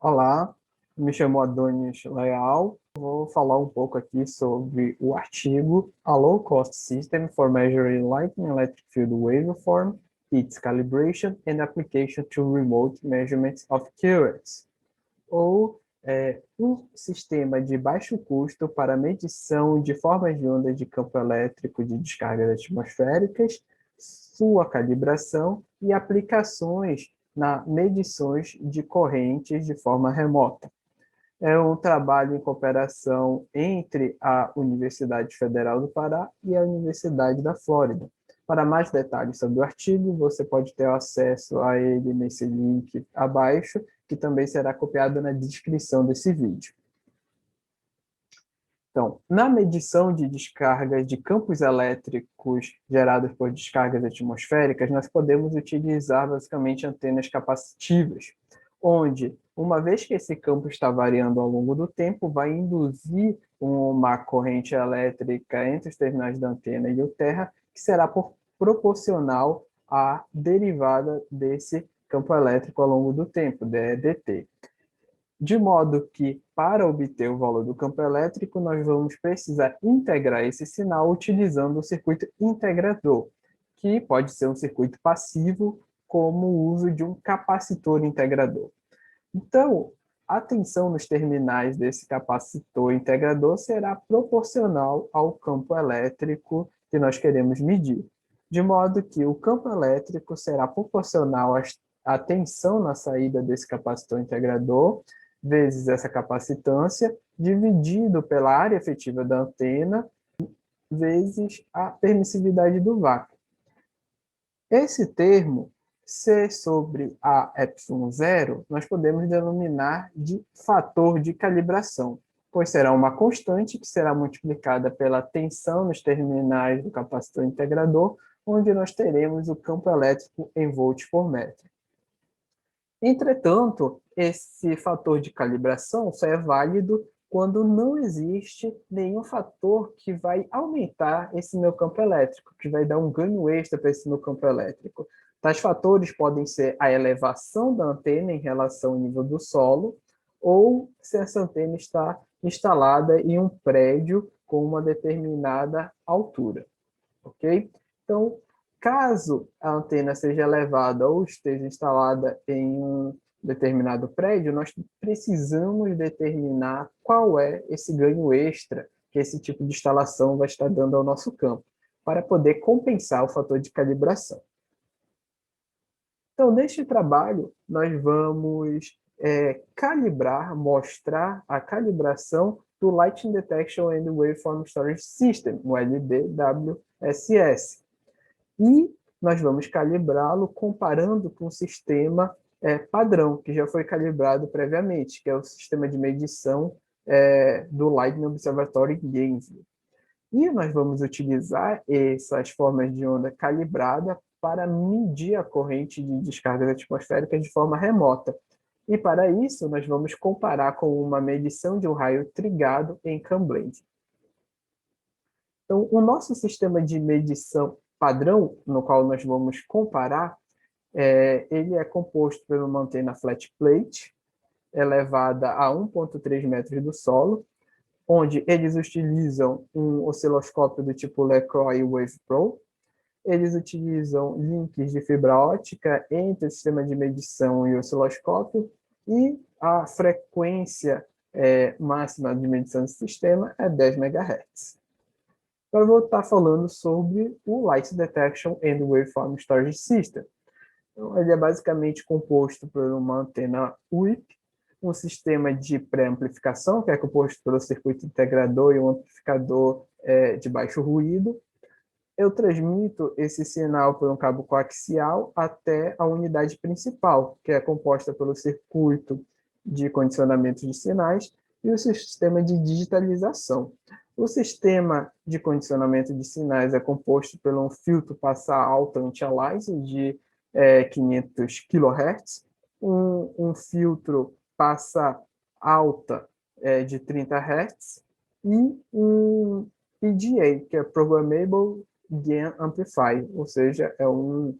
Olá, me chamo Adonis Leal. Vou falar um pouco aqui sobre o artigo A Low Cost System for Measuring Lightning Electric Field Waveform, Its Calibration and Application to Remote Measurements of Currents, ou um sistema de baixo custo para medição de formas de onda de campo elétrico de descargas atmosféricas, sua calibração e aplicações na medições de correntes de forma remota. É um trabalho em cooperação entre a Universidade Federal do Pará e a Universidade da Flórida. Para mais detalhes sobre o artigo, você pode ter acesso a ele nesse link abaixo, que também será copiado na descrição desse vídeo. Então, na medição de descargas de campos elétricos gerados por descargas atmosféricas, nós podemos utilizar basicamente antenas capacitivas, onde, uma vez que esse campo está variando ao longo do tempo, vai induzir uma corrente elétrica entre os terminais da antena e o terra, que será proporcional à derivada desse campo elétrico ao longo do tempo, DEDT. De modo que, para obter o valor do campo elétrico, nós vamos precisar integrar esse sinal utilizando o circuito integrador, que pode ser um circuito passivo, como o uso de um capacitor integrador. Então, a tensão nos terminais desse capacitor integrador será proporcional ao campo elétrico que nós queremos medir, de modo que o campo elétrico será proporcional à tensão na saída desse capacitor integrador, vezes essa capacitância, dividido pela área efetiva da antena, vezes a permissividade do vácuo. Esse termo, C sobre A epsilon zero, nós podemos denominar de fator de calibração, pois será uma constante que será multiplicada pela tensão nos terminais do capacitor integrador, onde nós teremos o campo elétrico em volts por metro. Entretanto, esse fator de calibração só é válido quando não existe nenhum fator que vai aumentar esse meu campo elétrico, que vai dar um ganho extra para esse meu campo elétrico. Tais fatores podem ser a elevação da antena em relação ao nível do solo, ou se essa antena está instalada em um prédio com uma determinada altura, ok? Então, caso a antena seja elevada ou esteja instalada em um determinado prédio, nós precisamos determinar qual é esse ganho extra que esse tipo de instalação vai estar dando ao nosso campo, para poder compensar o fator de calibração. Então, neste trabalho, nós vamos mostrar a calibração do Light Detection and Waveform Storage System, o LDWSS. E nós vamos calibrá-lo comparando com o sistema padrão, que já foi calibrado previamente, que é o sistema de medição do Lightning Observatory em Gainesville. E nós vamos utilizar essas formas de onda calibrada para medir a corrente de descargas atmosféricas de forma remota. E para isso, nós vamos comparar com uma medição de um raio trigado em CANBLEND. Então, o nosso sistema de medição padrão, no qual nós vamos comparar, ele é composto por uma antena flat plate, elevada a 1,3 metros do solo, onde eles utilizam um osciloscópio do tipo LeCroy Wave Pro. Eles utilizam links de fibra ótica entre o sistema de medição e o osciloscópio, e a frequência máxima de medição do sistema é 10 MHz. Eu vou estar falando sobre o Light Detection and Waveform Storage System. Então, ele é basicamente composto por uma antena UIP, um sistema de pré-amplificação, que é composto pelo circuito integrador e um amplificador de baixo ruído. Eu transmito esse sinal por um cabo coaxial até a unidade principal, que é composta pelo circuito de condicionamento de sinais e o sistema de digitalização. O sistema de condicionamento de sinais é composto por um filtro passa alta anti-aliasing de 500 kHz, um filtro passa alta de 30 Hz e um PGA, que é Programmable Gain Amplifier, ou seja, é um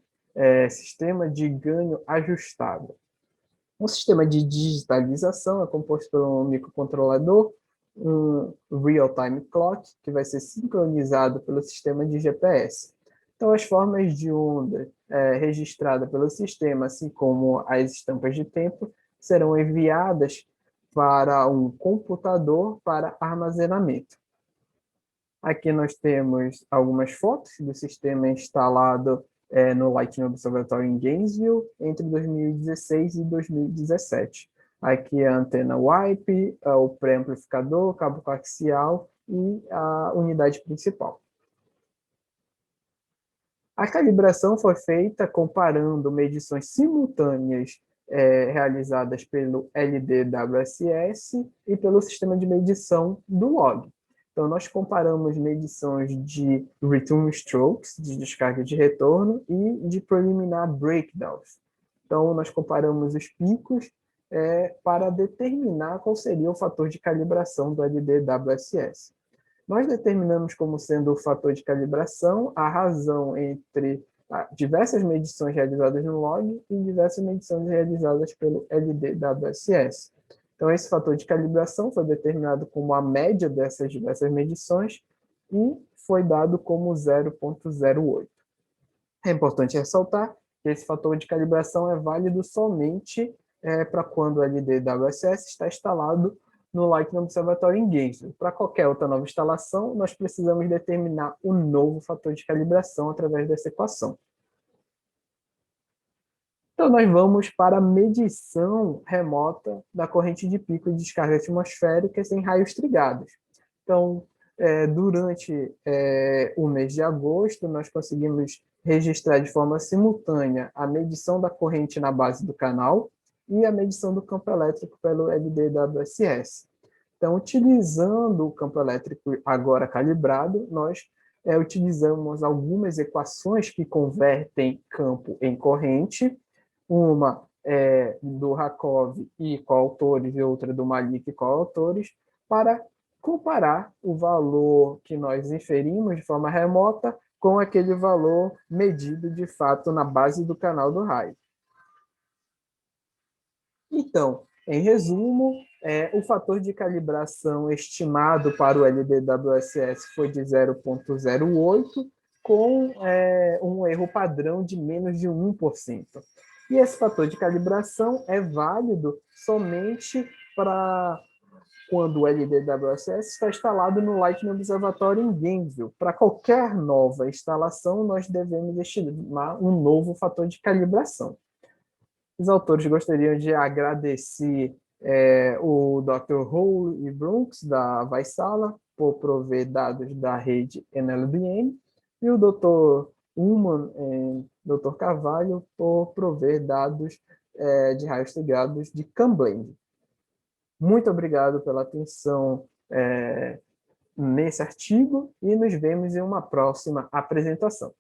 sistema de ganho ajustável. Um sistema de digitalização é composto por um microcontrolador, um real-time clock, que vai ser sincronizado pelo sistema de GPS. Então, as formas de onda registradas pelo sistema, assim como as estampas de tempo, serão enviadas para um computador para armazenamento. Aqui nós temos algumas fotos do sistema instalado no Lightning Observatory em Gainesville entre 2016 e 2017. Aqui a antena WIPE, o pré-amplificador, o cabo coaxial e a unidade principal. A calibração foi feita comparando medições simultâneas realizadas pelo LDWSS e pelo sistema de medição do log. Então, nós comparamos medições de return strokes, de descarga de retorno, e de preliminar breakdowns. Então, nós comparamos os picos para determinar qual seria o fator de calibração do LDWSS. Nós determinamos como sendo o fator de calibração a razão entre diversas medições realizadas no log e diversas medições realizadas pelo LDWSS. Então, esse fator de calibração foi determinado como a média dessas diversas medições e foi dado como 0,08. É importante ressaltar que esse fator de calibração é válido somente para quando o LDWSS está instalado no Lightning Observatory em Gainesville. Para qualquer outra nova instalação, nós precisamos determinar um novo fator de calibração através dessa equação. Então, nós vamos para a medição remota da corrente de pico de descarga atmosférica em raios trigados. Então, durante o mês de agosto, nós conseguimos registrar de forma simultânea a medição da corrente na base do canal e a medição do campo elétrico pelo LDWSS. Então, utilizando o campo elétrico agora calibrado, nós utilizamos algumas equações que convertem campo em corrente, uma do Rakov e coautores e outra do Malik e coautores, para comparar o valor que nós inferimos de forma remota com aquele valor medido de fato na base do canal do raio. Então, em resumo, o fator de calibração estimado para o LDWSS foi de 0,08, com um erro padrão de menos de 1%. E esse fator de calibração é válido somente para quando o LDWSS está instalado no Lightning Observatory em Gainesville. Para qualquer nova instalação, nós devemos estimar um novo fator de calibração. Os autores gostariam de agradecer o Dr. Hole e Brooks, da Vaisala, por prover dados da rede NLBN, e o Dr. Ullman e Dr. Carvalho por prover dados de raios trigados de Cumberland. Muito obrigado pela atenção nesse artigo e nos vemos em uma próxima apresentação.